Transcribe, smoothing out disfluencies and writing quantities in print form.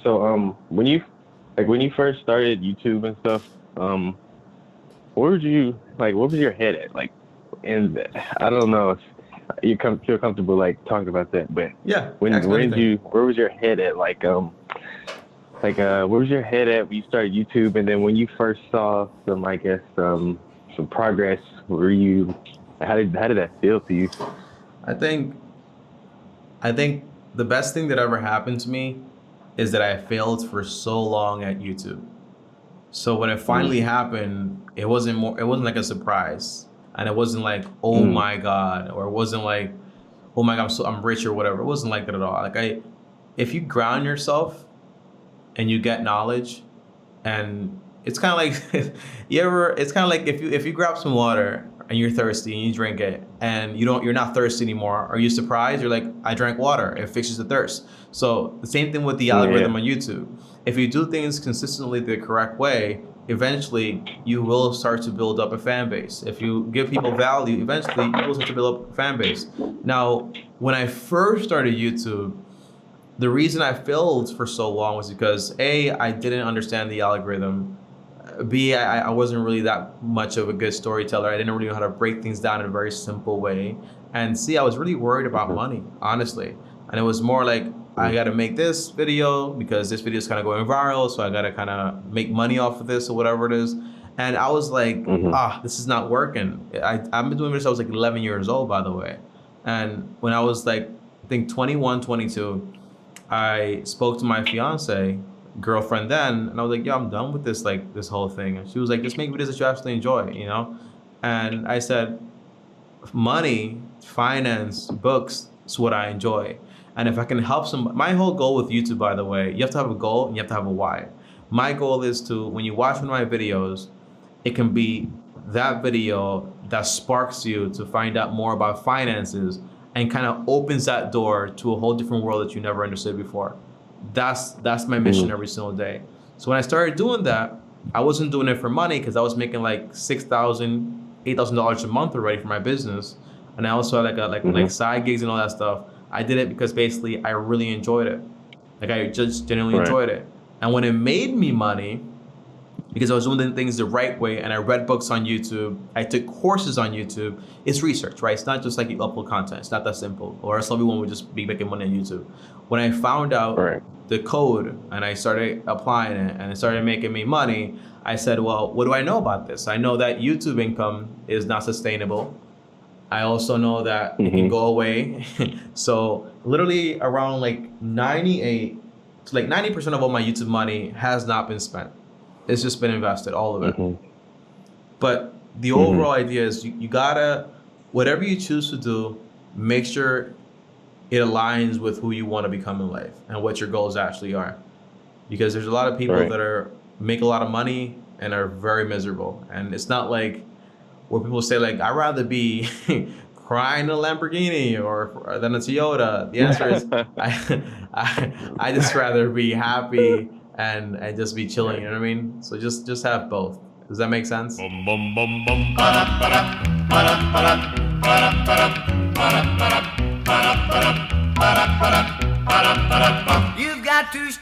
So when you first started YouTube and stuff, where would you like what was your head at? Like and I don't know if feel comfortable like talking about that, but Yeah, ask me when did anything. you where was your head at? Where was your head at when you started YouTube, and then when you first saw some, I guess, some progress, were you, how did that feel to you? I think I think the best thing that ever happened to me is that I failed for so long at YouTube. So when it Mm, finally happened, it wasn't like a surprise. And it wasn't like, oh mm, my God, or it wasn't like, oh my God, I'm rich or whatever. It wasn't like that at all. If you ground yourself and you get knowledge, and it's kind of like it's kind of like if you grab some water and you're thirsty and you drink it and you're not thirsty anymore. Are you surprised? You're like, I drank water, it fixes the thirst. So the same thing with the yeah. algorithm on YouTube. If you do things consistently the correct way, eventually you will start to build up a fan base. If you give people value, eventually you will start to build up a fan base. Now, when I first started YouTube, the reason I failed for so long was because A, I didn't understand the algorithm. B, I wasn't really that much of a good storyteller. I didn't really know how to break things down in a very simple way. And C, I was really worried about Hmm. money, honestly. And it was more like, I Hmm. gotta make this video because this video is kind of going viral, so I gotta kind of make money off of this or whatever it is. And I was like, Hmm. this is not working. I've been doing this, I was like 11 years old, by the way. And when I was like, I think 21, 22, I spoke to my fiance, girlfriend then, and I was like, "Yeah, I'm done with this, like this whole thing." And she was like, "Just make videos that you actually enjoy, you know?" And I said, "Money, finance, books is what I enjoy. And if I can help some, my whole goal with YouTube, by the way, you have to have a goal and you have to have a why. My goal is to, when you watch one of my videos, it can be that video that sparks you to find out more about finances and kind of opens that door to a whole different world that you never understood before. That's my mission Hmm. every single day. So when I started doing that, I wasn't doing it for money because I was making like $8,000 a month already for my business, and I also had like Hmm. side gigs and all that stuff. I did it because basically I really enjoyed it. Like I just genuinely Right. enjoyed it. And when it made me money, because I was doing the things the right way and I read books on YouTube. I took courses on YouTube. It's research, right? It's not just like you upload content. It's not that simple. Or else everyone would just be making money on YouTube. When I found out Right. the code and I started applying it and it started making me money, I said, well, what do I know about this? I know that YouTube income is not sustainable. I also know that it can Hmm. go away. So literally around like 98 to like 90% of all my YouTube money has not been spent. It's just been invested, all of it. Hmm. But the Hmm. overall idea is you gotta, whatever you choose to do, make sure it aligns with who you want to become in life and what your goals actually are. Because there's a lot of people Right. that make a lot of money and are very miserable. And it's not like where people say like, I'd rather be crying in a Lamborghini or than a Toyota. The answer is I I just rather be happy and just be chilling. Right. You know what I mean? So just have both. Does that make sense? Bum bum bum bum ba da ba da ba da ba da ba da ba da ba da ba da ba da ba da ba da ba da ba da ba da ba da. You've got to stop.